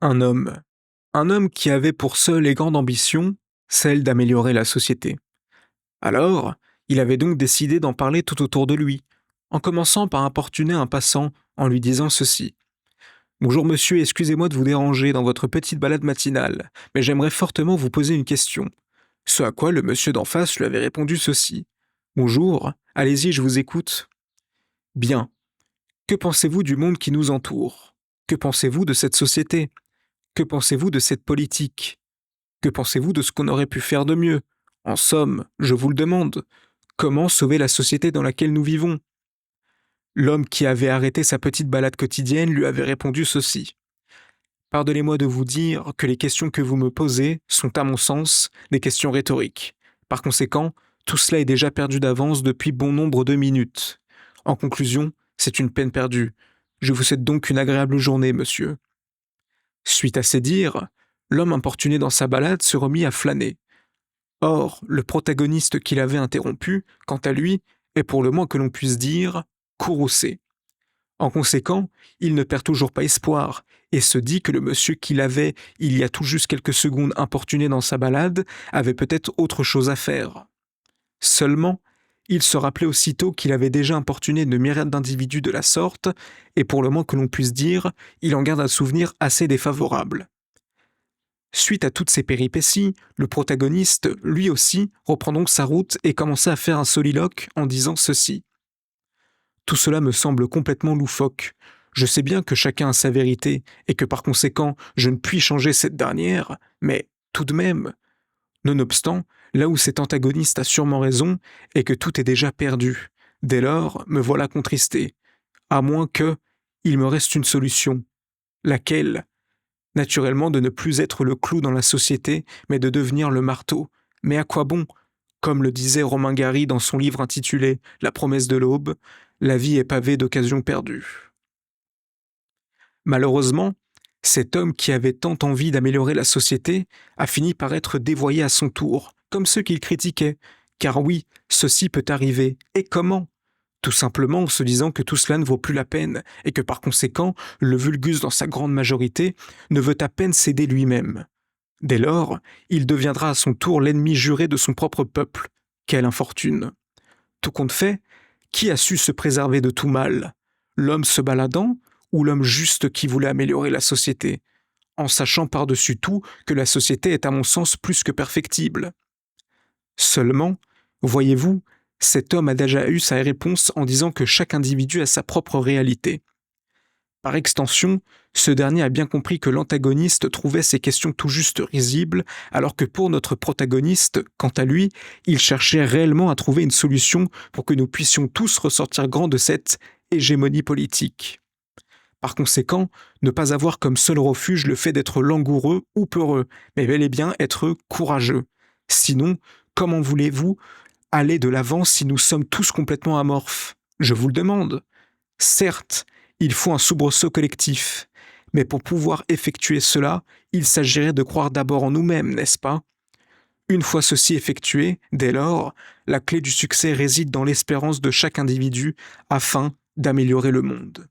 Un homme. Un homme qui avait pour seule et grande ambition celle d'améliorer la société. Alors, il avait donc décidé d'en parler tout autour de lui, en commençant par importuner un passant en lui disant ceci. Bonjour monsieur, excusez-moi de vous déranger dans votre petite balade matinale, mais j'aimerais fortement vous poser une question. Ce à quoi le monsieur d'en face lui avait répondu ceci. Bonjour, allez-y, je vous écoute. Bien. Que pensez-vous du monde qui nous entoure? Que pensez-vous de cette société? Que pensez-vous de cette politique? Que pensez-vous de ce qu'on aurait pu faire de mieux? En somme, je vous le demande, comment sauver la société dans laquelle nous vivons? L'homme qui avait arrêté sa petite balade quotidienne lui avait répondu ceci. Pardonnez-moi de vous dire que les questions que vous me posez sont, à mon sens, des questions rhétoriques. Par conséquent, tout cela est déjà perdu d'avance depuis bon nombre de minutes. En conclusion, c'est une peine perdue. Je vous souhaite donc une agréable journée, monsieur. Suite à ces dires, l'homme importuné dans sa balade se remit à flâner. Or, le protagoniste qui l'avait interrompu, quant à lui, est pour le moins que l'on puisse dire courroucé. En conséquent, il ne perd toujours pas espoir et se dit que le monsieur qui l'avait, il y a tout juste quelques secondes, importuné dans sa balade, avait peut-être autre chose à faire. Seulement, il se rappelait aussitôt qu'il avait déjà importuné une myriade d'individus de la sorte, et pour le moins que l'on puisse dire, il en garde un souvenir assez défavorable. Suite à toutes ces péripéties, le protagoniste, lui aussi, reprend donc sa route et commença à faire un soliloque en disant ceci. Tout cela me semble complètement loufoque. Je sais bien que chacun a sa vérité et que par conséquent, je ne puis changer cette dernière, mais tout de même. Nonobstant, là où cet antagoniste a sûrement raison et que tout est déjà perdu. Dès lors, me voilà contristé. À moins que, il me reste une solution. Laquelle? Naturellement de ne plus être le clou dans la société, mais de devenir le marteau. Mais à quoi bon? Comme le disait Romain Gary dans son livre intitulé La promesse de l'aube, la vie est pavée d'occasions perdues. Malheureusement, cet homme qui avait tant envie d'améliorer la société a fini par être dévoyé à son tour, comme ceux qu'il critiquait. Car oui, ceci peut arriver. Et comment? Tout simplement en se disant que tout cela ne vaut plus la peine, et que par conséquent, le vulgus dans sa grande majorité ne veut à peine céder lui-même. Dès lors, il deviendra à son tour l'ennemi juré de son propre peuple. Quelle infortune! Tout compte fait, qui a su se préserver de tout mal? L'homme se baladant ou l'homme juste qui voulait améliorer la société, en sachant par-dessus tout que la société est à mon sens plus que perfectible? Seulement, voyez-vous, cet homme a déjà eu sa réponse en disant que chaque individu a sa propre réalité. Par extension, ce dernier a bien compris que l'antagoniste trouvait ces questions tout juste risibles, alors que pour notre protagoniste, quant à lui, il cherchait réellement à trouver une solution pour que nous puissions tous ressortir grands de cette hégémonie politique. Par conséquent, ne pas avoir comme seul refuge le fait d'être langoureux ou peureux, mais bel et bien être courageux. Sinon, comment voulez-vous aller de l'avant si nous sommes tous complètement amorphes? Je vous le demande. Certes, il faut un soubresaut collectif, mais pour pouvoir effectuer cela, il s'agirait de croire d'abord en nous-mêmes, n'est-ce pas? Une fois ceci effectué, dès lors, la clé du succès réside dans l'espérance de chaque individu afin d'améliorer le monde.